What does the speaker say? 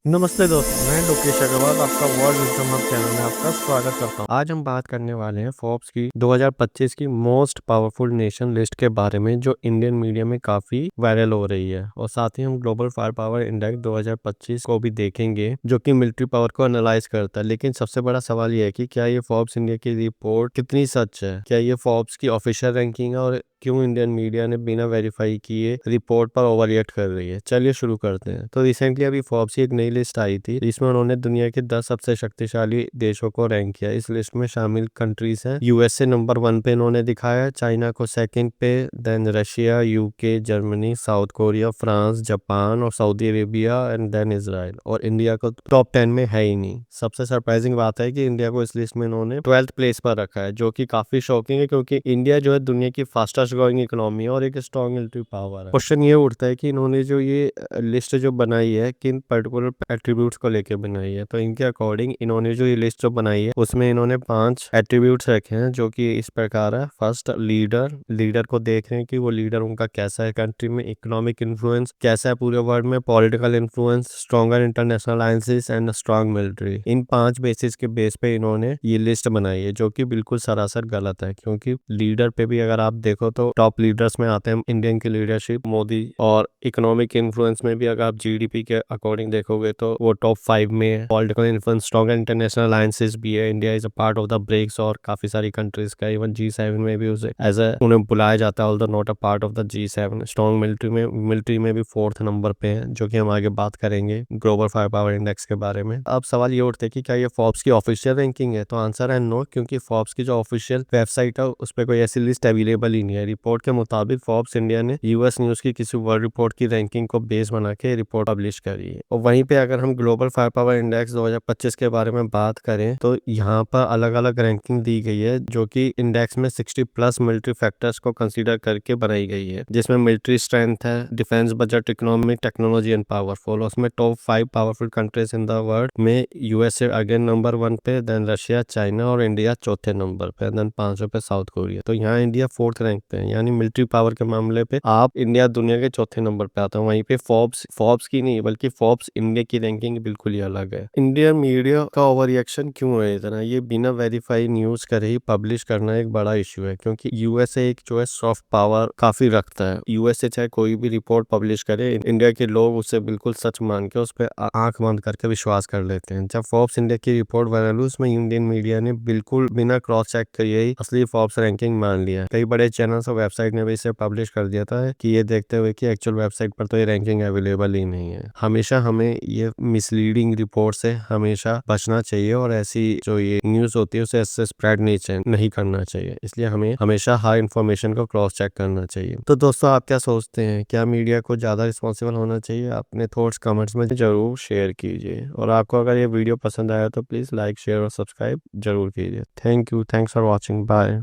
नमस्ते दोस्तों, मैं लोकेश अग्रवाल आपका वर्ल्ड विजडम हब चैनल में आपका स्वागत करता हूँ। आज हम बात करने वाले हैं फोर्ब्स की 2025 की मोस्ट पावरफुल नेशन लिस्ट के बारे में, जो इंडियन मीडिया में काफी वायरल हो रही है। और साथ ही हम ग्लोबल फायर पावर इंडेक्स 2025 को भी देखेंगे, जो कि मिलिट्री पावर को एनालाइज करता है। लेकिन सबसे बड़ा सवाल यह है कि क्या ये फोर्ब्स इंडिया की रिपोर्ट कितनी सच है, क्या ये फोर्ब्स की ऑफिशियल रैंकिंग है, और क्यों इंडियन मीडिया ने बिना वेरीफाई किए रिपोर्ट पर ओवररिएक्ट कर रही है। चलिए शुरू करते हैं। तो रिसेंटली अभी फोर्ब्स की एक नई लिस्ट आई थी, जिसमें उन्होंने दुनिया के 10 सबसे शक्तिशाली देशों को रैंक किया। इस लिस्ट में शामिल कंट्रीज हैं, यूएसए नंबर 1 पे इन्होंने दिखाया, चाइना को सेकंड पे, then Russia, UK, Germany, South Korea, France, Japan और Saudi Arabia and then Israel. और इंडिया को टॉप 10 में है ही नहीं। सबसे सरप्राइजिंग बात है कि इंडिया को इस लिस्ट में इन्होंने 12th प्लेस पर रखा है, जो कि काफी शॉकिंग है, क्योंकि इंडिया जो है दुनिया की फास्टेस्ट ग्रोइंग इकोनॉमी है और एक स्ट्रॉन्ग मिलिट्री पावर है। क्वेश्चन ये उठता है कि इन्होंने जो ये लिस्ट जो बनाई है, किन पर्टिकुलर एट्रीब्यूट्स को लेकर बनाई है। तो इनके अकॉर्डिंग इन्होंने जो ये लिस्ट जो बनाई है, उसमें इन्होंने 5 एट्रीब्यूट्स रखे हैं, जो कि इस प्रकार है। फर्स्ट, लीडर को देख रहे हैं कि वो लीडर उनका कैसा है कंट्री में, इकोनॉमिक इन्फ्लुएंस कैसा है पूरे वर्ल्ड में, political influence, stronger international alliances and strong military. In 5 basis के बेस पे इन्होंने ये लिस्ट बनाई है, जो कि बिल्कुल सरासर गलत है। क्योंकि लीडर पे भी अगर आप देखो तो टॉप लीडर्स में आते हैं इंडियन की लीडरशिप, मोदी। और इकोनॉमिक इन्फ्लुएंस में भी अगर आप जीडीपी के अकॉर्डिंग देखोगे तो वो टॉप 5 में है। Political influence, strong international alliances भी है, India is a part of the BRICS और काफी सारी कंट्रीज का। इवन G7 में भी उसे एज ए उन्हें बुलाया जाता है, although not a part of the G7। Strong military में भी 4th नंबर पे है, जो कि हम आगे बात करेंगे ग्लोबल फायर पावर इंडेक्स के बारे में। अब सवाल ये उठते हैं कि क्या ये फोर्ब्स की ऑफिशियल रैंकिंग है। तो आंसर है नो, क्योंकि फोर्ब्स की जो ऑफिशियल वेबसाइट है उस पर कोई ऐसी लिस्ट अवेलेबल ही नहीं है। रिपोर्ट के मुताबिक फोर्ब्स इंडिया ने यूएस न्यूज की किसी वर्ल्ड रिपोर्ट की रैंकिंग को बेस बना के रिपोर्ट पब्लिश करी है। और वहीं पे अगर हम ग्लोबल फायर पावर इंडेक्स 2025 के बारे में बात करें, तो यहाँ पर अलग अलग रैंकिंग दी गई है, जो कि इंडेक्स में 60 प्लस मिलिट्री फैक्टर्स को कंसीडर करके बनाई गई है, जिसमें मिलिट्री स्ट्रेंथ है, defence budget, economy, technology and powerful. उसमें top 5 powerful countries in the world में यूएसए अगेन नंबर 1 पे, देन रशिया, चाइना और इंडिया चौथे नंबर पे, देन 5 पे साउथ कोरिया। तो यहाँ इंडिया 4th रैंक पे है, यानी मिलिट्री पावर के मामले पे आप इंडिया दुनिया के चौथे नंबर पे आता है। वहीं पे फोर्ब्स की नहीं, बल्कि फोर्ब्स इंडिया की रैंकिंग बिल्कुल ही अलग है। इंडियन मीडिया का ओवर रिएक्शन क्यों है इतना? ये बिना वेरीफाई न्यूज करे ही पब्लिश करना एक बड़ा इश्यू है, क्योंकि यूएसए एक जो है सॉफ्ट पावर काफी रखता है। यूएसए चाहे कोई भी रिपोर्ट पब्लिश करे, इंडिया के लोग उसे बिल्कुल सच मान के उस पर आंख बंद करके विश्वास कर लेते हैं। जब फोर्ब्स इंडिया की रिपोर्ट वायरल हुई, उसमें इंडियन मीडिया ने बिल्कुल बिना क्रॉस चेक किए ही असली फोर्ब्स रैंकिंग मान लिया। कई बड़े चैनल्स और वेबसाइट ने भी इसे पब्लिश कर दिया था, कि ये देखते हुए कि एक्चुअल वेबसाइट पर तो ये रैंकिंग अवेलेबल ही नहीं है। हमेशा हमें ये मिसलीडिंग रिपोर्ट से हमेशा बचना चाहिए, और ऐसी जो ये न्यूज होती है उसे ऐसे स्प्रेड नहीं करना चाहिए। इसलिए हमें हमेशा हर इन्फॉर्मेशन को क्रॉस चेक करना चाहिए। तो दोस्तों, आप क्या सोचते हैं? क्या मीडिया को ज्यादा रिस्पॉन्सिबल होना चाहिए? अपने थॉट्स कमेंट्स में जरूर शेयर कीजिए। और आपको अगर ये वीडियो पसंद आया तो प्लीज लाइक, शेयर और सब्सक्राइब जरूर कीजिए। Thank you, thanks for watching, bye.